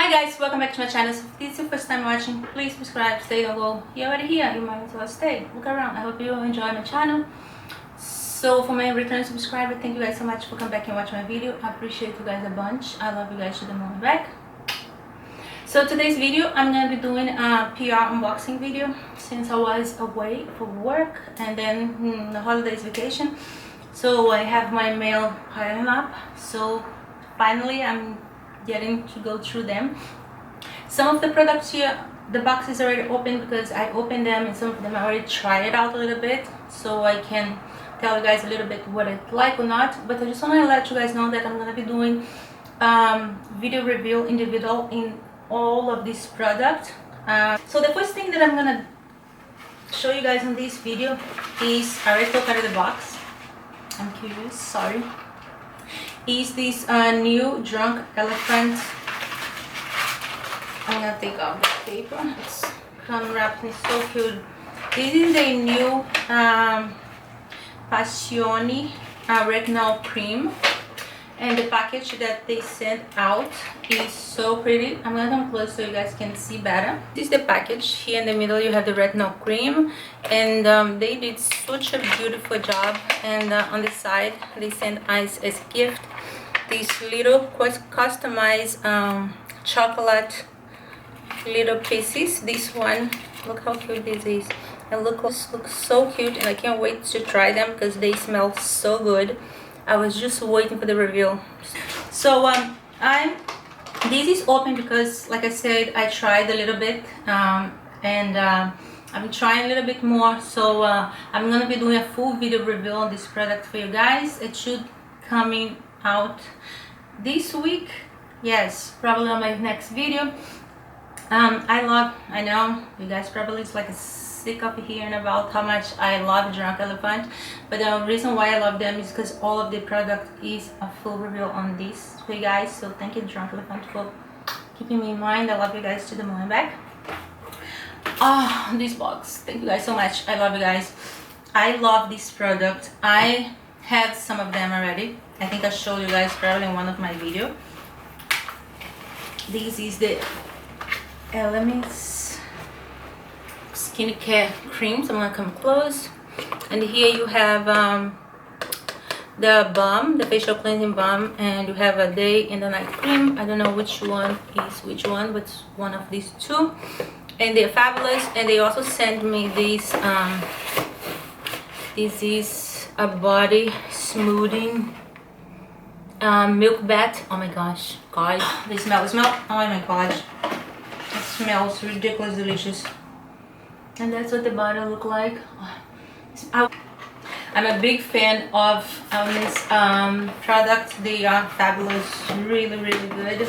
Hi guys, welcome back to my channel. So if this is your first time watching, please subscribe, stay don't go. You're already here, you might as well stay. Look around. I hope you enjoy my channel. So for my return subscriber, thank you guys so much for coming back and watch my video. I appreciate you guys a bunch. I love you guys to the moon and back. So today's video, I'm gonna be doing a PR unboxing video since I was away for work and then the holidays vacation. So I have my mail piling up. So finally I'm getting to go through them. Some of the products here, the box is already open because I opened them, and some of them I already tried it out a little bit, so I can tell you guys a little bit what it's like or not. But I just want to let you guys know that I'm gonna be doing video review individual in all of these products. So the first thing that I'm gonna show you guys on this video is, I already took out of the box, I'm curious, sorry, is this new Drunk Elephant. I'm gonna take off the paper. It's unwrapped and so cute. This is a new Fitfashionistarocks cream, and the package that they sent out is so pretty. I'm gonna come close so you guys can see better. This is the package. Here in the middle you have the retinol cream, and they did such a beautiful job. And on the side they sent us as a gift these little customized chocolate little pieces. This one, look how cute this is, and looks so cute, and I can't wait to try them because they smell so good. I was just waiting for the review. So this is open because, like I said, I tried a little bit, and I'm trying a little bit more. So I'm gonna be doing a full video review on this product for you guys. It should coming out this week, yes, probably on my next video. I know you guys probably is like sick of hearing about how much I love Drunk Elephant, but the reason why I love them is because all of the product is a full review on this for you guys. So thank you, Drunk Elephant, for keeping me in mind. I love you guys to the moon and back. This box, thank you guys so much. I love you guys. I love this product. I have some of them already. I think I showed you guys probably in one of my videos. This is the Elemis skincare creams. I'm gonna come close, and here you have the balm, the facial cleansing balm, and you have a day and a night cream. I don't know which one is which one, but it's one of these two, and they're fabulous. And they also sent me this this is a body smoothing milk bath. Oh my gosh, guys, they smell, oh my gosh, it smells ridiculous delicious. And that's what the bottle look like. I'm a big fan of Elemis products. They are fabulous, really good.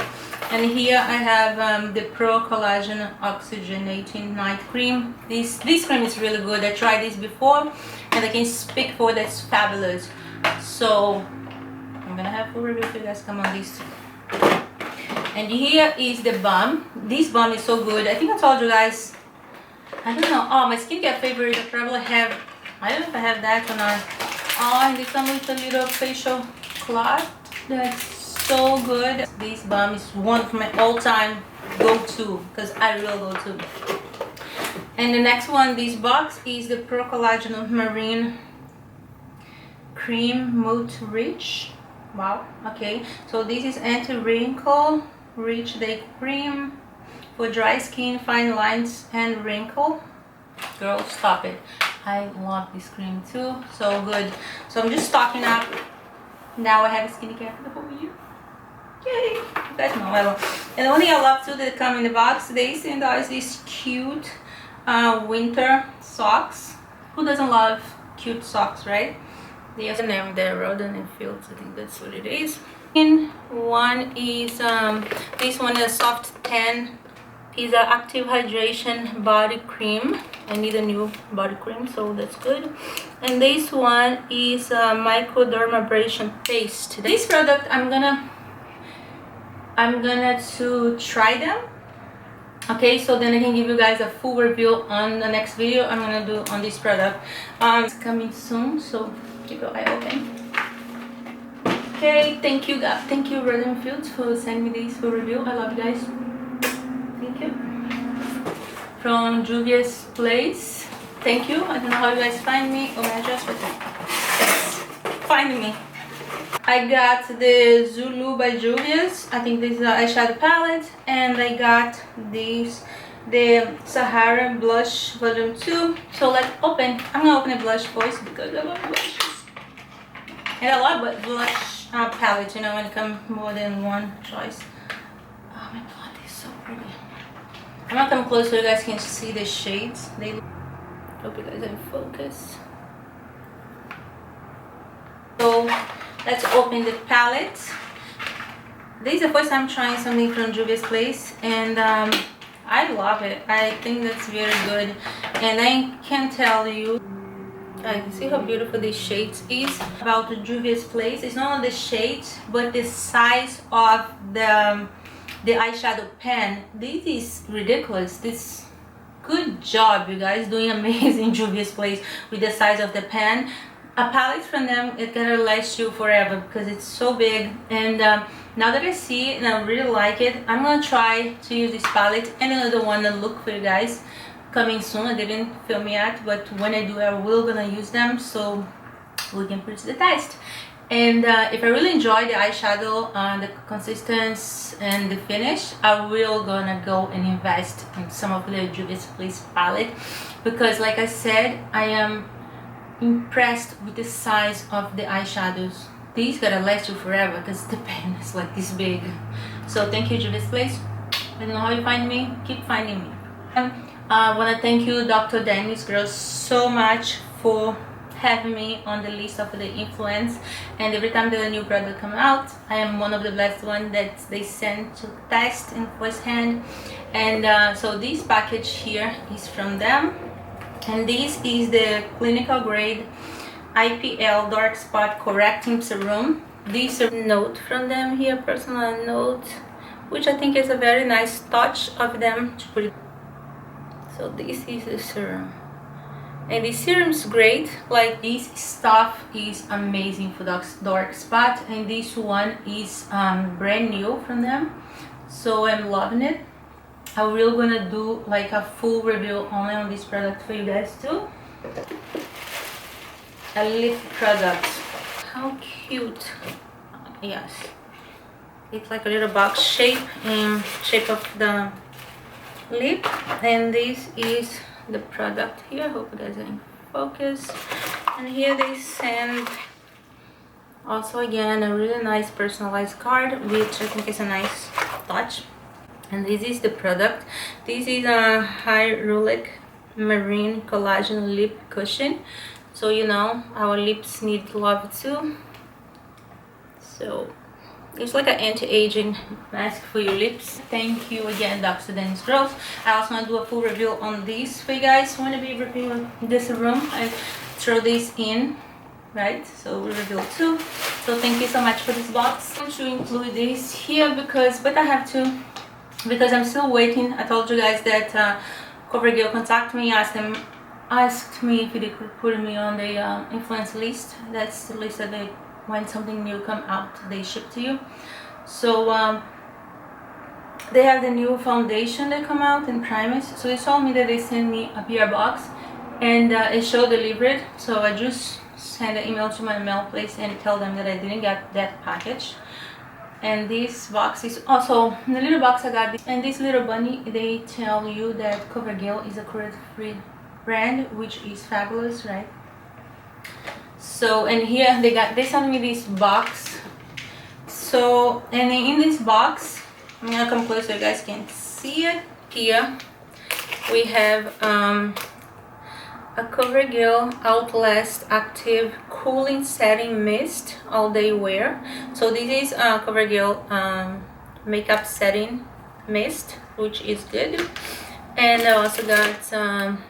And here I have the Pro Collagen Oxygenating Night Cream. This cream is really good. I tried this before and I can speak for it. It's fabulous. So I'm gonna have full review if you guys come on this. And here is the balm. This balm is so good. I think I told you guys, I don't know. Oh, my skincare favorite, I probably have, I don't know if I have that or not. Oh, and they come with a little facial cloth. That's so good. This balm is one of my all-time go-to because I really go to. And the next one, this box, is the Pro Collagen Marine Cream Mood Rich. Wow, okay. So this is anti-wrinkle rich day cream for dry skin, fine lines, and wrinkle. Girl, stop it. I love this cream too. So good. So I'm just stocking up. Now I have a skincare for the whole year. Yay! You guys know I love. And the one thing I love too that come in the box, they send us these cute winter socks. Who doesn't love cute socks, right? They also name the Rodan Fields. I think that's what it is. And one is this one is soft tan. Is an active hydration body cream. I need a new body cream, so that's good. And this one is a microdermabrasion paste. This product I'm gonna to try them. Okay, so then I can give you guys a full review on the next video I'm gonna do on this product. It's coming soon, so keep your eye open. Okay, thank you Rodan Fields for sending me this for review. I love you guys. Thank you. From Juvia's place. Thank you. I don't know how you guys find me or my address, but yes, find me. I got the Zulu by Juvia's. I think this is an eyeshadow palette, and I got these, the Sahara blush volume 2. So let's open. I'm gonna open a blush first because I love blushes. And I love blush palettes, you know, when it comes more than one choice. Oh my god, they're so pretty. I'm gonna come close so you guys can see the shades. They hope you guys are in focus. So let's open the palette. This is the first time trying something from Juvia's place, and I love it. I think that's very good, and I can tell you, guys, see how beautiful this shades is. About the Juvia's place, it's not only the shades but the size of the eyeshadow pen. This is ridiculous. This, good job, you guys, doing amazing Juvia's place with the size of the pen. A palette from them, it gonna last you forever because it's so big. And now that I see it and I really like it, I'm gonna try to use this palette and another one to look for you guys coming soon. I didn't film yet, but when I do, I will gonna use them so we can put it to the test. And if I really enjoy the eyeshadow, the consistency and the finish, I will gonna go and invest in some of the Juvia's Place palette, because like I said, I am impressed with the size of the eyeshadows. These gotta last you forever because the pen is like this big. So thank you, Juvia's Place. I don't know how you find me, keep finding me. I want to thank you, Dr. Dennis Girls, so much for having me on the list of the influence. And every time that a new product comes out, I am one of the blessed ones that they send to test in first hand. And so this package here is from them, and this is the clinical grade IPL dark spot correcting serum. This is a note from them here, personal note, which I think is a very nice touch of them to put it. So this is the serum, and the serum is great. Like, this stuff is amazing for dark spot, and this one is brand new from them, so I'm loving it. I'm really gonna do like a full review only on this product for you guys too. A lip product, how cute. Yes, it's like a little box shape in shape of the lip, and this is the product here. I hope you guys are in focus. And here they send also again a really nice personalized card, which I think is a nice touch. And this is the product. This is a hyaluronic marine collagen lip cushion, so you know our lips need love too. So it's like an anti-aging mask for your lips. Thank you again, Dr. Dennis Girls. I also want to do a full review on this for you guys. Want to be reviewing this serum, I throw this in, right? So we review too. So thank you so much for this box. I'm going to include this here because I'm still waiting. I told you guys that CoverGirl contacted me, asked me if they could put me on the influence list. That's the list that they, when something new come out, they ship to you. So they have the new foundation that come out in primers. So they told me that they send me a PR box, and it showed delivered. So I just sent an email to my mail place and tell them that I didn't get that package. And this box is also in the little box I got this, and this little bunny, they tell you that CoverGirl is a cruelty-free brand, which is fabulous, right? So, and here they sent me this box. So, and in this box, I'm gonna come close so you guys can see it. Here we have a CoverGirl Outlast Active Cooling Setting Mist All Day Wear. So this is a CoverGirl makeup setting mist, which is good. And I also got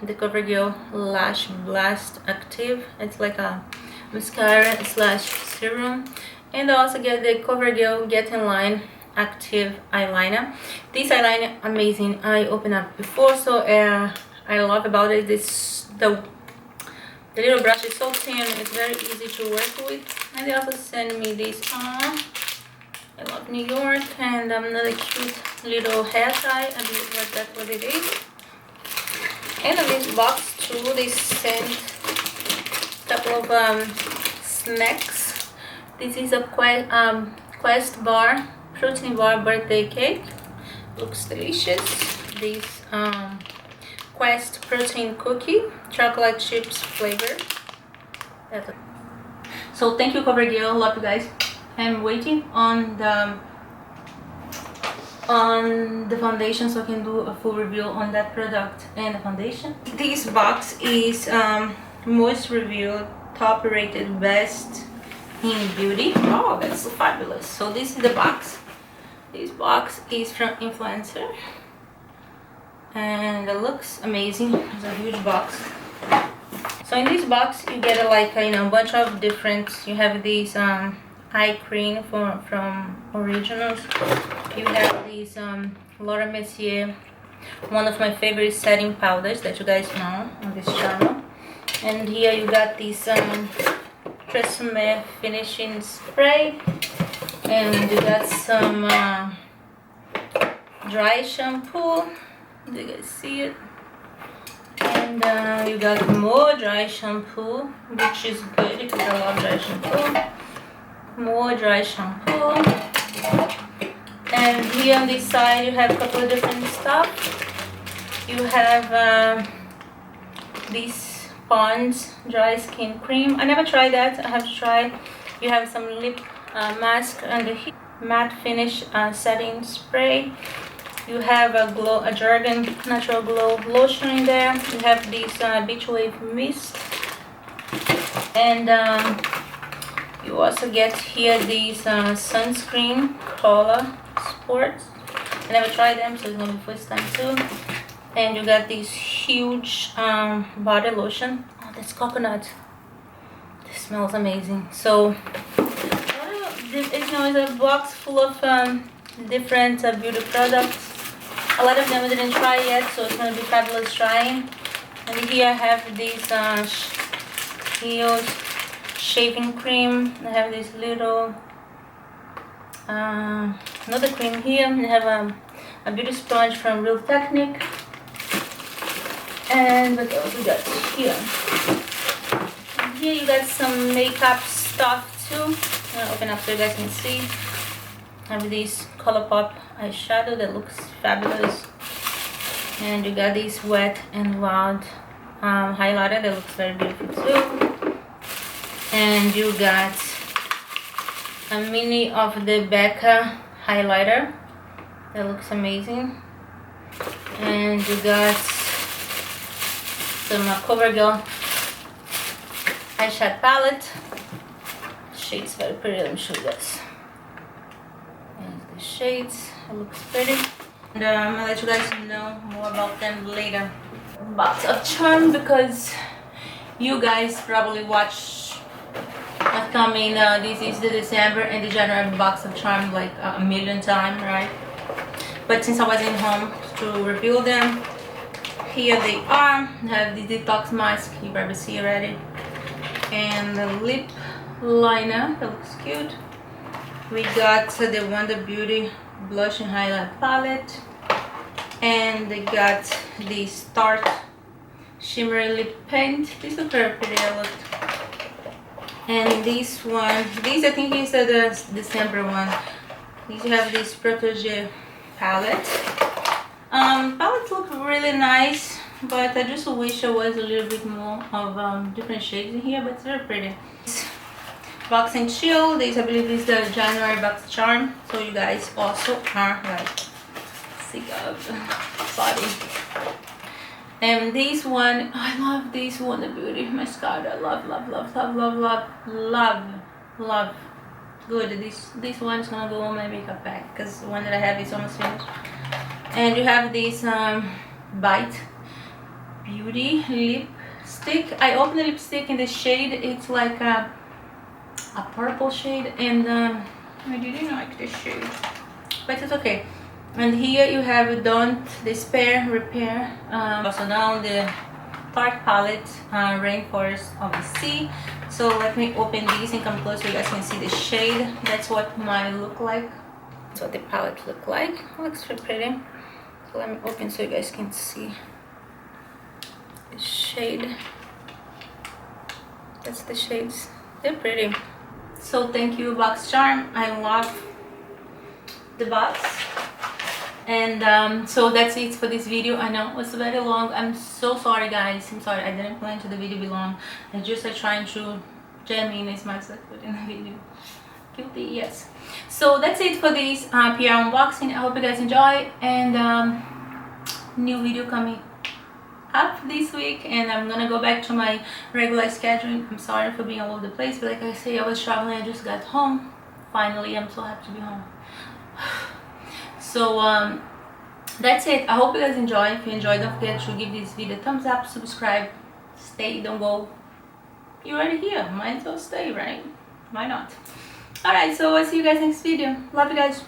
the CoverGirl Lash Blast Active. It's like a mascara slash serum. And I also get the CoverGirl Get In Line Active Eyeliner. This eyeliner amazing. I opened up before, so I love about it. The little brush is so thin, it's very easy to work with. And they also send me this I love New York. And another cute little hair tie. I believe that's what it is. And in this box too, they sent a couple of snacks. This is a Quest bar, protein bar birthday cake. Looks delicious. This Quest protein cookie, chocolate chips flavor. So thank you, CoverGirl. Love you guys. I'm waiting on the foundation so I can do a full review on that product and the foundation. This box is most reviewed, top rated, best in beauty. Oh, that's so fabulous. So this is the box. This box is from Influencer and it looks amazing. It's a huge box. So in this box you get a bunch of different, you have these eye cream from Originals. You have these Laura Mercier, one of my favorite setting powders that you guys know on this channel. And here you got this Tresemme finishing spray, and you got some dry shampoo. Do you guys see it? And you got more dry shampoo, which is good because I love dry shampoo. More dry shampoo. And here on this side you have a couple of different stuff. You have this Pond's dry skin cream. I never tried that. I have to try. You have some lip mask under here, matte finish setting spray. You have a Jergens natural glow lotion in there. You have this beach wave mist, and you also get here these sunscreen Cola Sports. I never tried them, so it's gonna be first time too. And you got this huge body lotion. Oh, that's coconut. This smells amazing. So it's a box full of different beauty products. A lot of them I didn't try yet, so it's gonna be fabulous trying. And here I have this Kiehl's shaving cream. I have this little another cream here. I have a beauty sponge from Real Technique. And what else we got here? And here you got some makeup stuff too. I'm gonna open up so you guys can see. I have this ColourPop eyeshadow that looks fabulous. And you got this Wet n Wild highlighter that looks very beautiful too. And you got a mini of the Becca highlighter that looks amazing. And you got some CoverGirl eyeshadow palette. Shade's very pretty. Let me show you guys. And the shades, it looks pretty. And I'm gonna let you guys know more about them later. BoxyCharm, because you guys probably watch upcoming this is the December and the January BoxyCharm like a million times, right? But since I wasn't home to review them, here they are. I have the detox mask, you probably see already, and the lip liner that looks cute. We got the Wonder Beauty blush and highlight palette, and they got the Start shimmery lip paint. This looks very pretty. I looked. And this one, this I think is the December one. You have this Protégé palette. Palettes look really nice, but I just wish there was a little bit more of different shades in here, but it's very pretty. Box and Chill, this I believe is the January BoxyCharm, so you guys also are like sick of body. And this one, I love this one, the Beauty mascara. Love, love, love, love, love, love, love, love. Good. This one's gonna go on my makeup bag because the one that I have is almost finished. And you have this Bite Beauty lipstick. I opened the lipstick in the shade. It's like a purple shade, and I didn't like this shade, but it's okay. And here you have Don't Despair Repair. Also now the Tarte palette, Rainforest of the Sea. So let me open these and come close so you guys can see the shade. That's what mine look like That's what the palette look like. It looks pretty pretty. So let me open so you guys can see the shade. That's the shades. They're pretty. So thank you, BoxyCharm. I love the box. And so that's it for this video. I know it was very long. I'm so sorry, guys. I'm sorry. I didn't plan to the video be long. I just trying to jam in as much as I could in the video. Guilty, yes. So that's it for this PR unboxing. I hope you guys enjoy, and new video coming up this week, and I'm gonna go back to my regular schedule. I'm sorry for being all over the place, but like I say, I was traveling. I just got home. Finally, I'm so happy to be home. So that's it. I hope you guys enjoy. If you enjoyed, don't forget to give this video a thumbs up, subscribe, stay, don't go. You're already here, might as well stay, right? Why not? Alright, so I'll see you guys next video. Love you guys.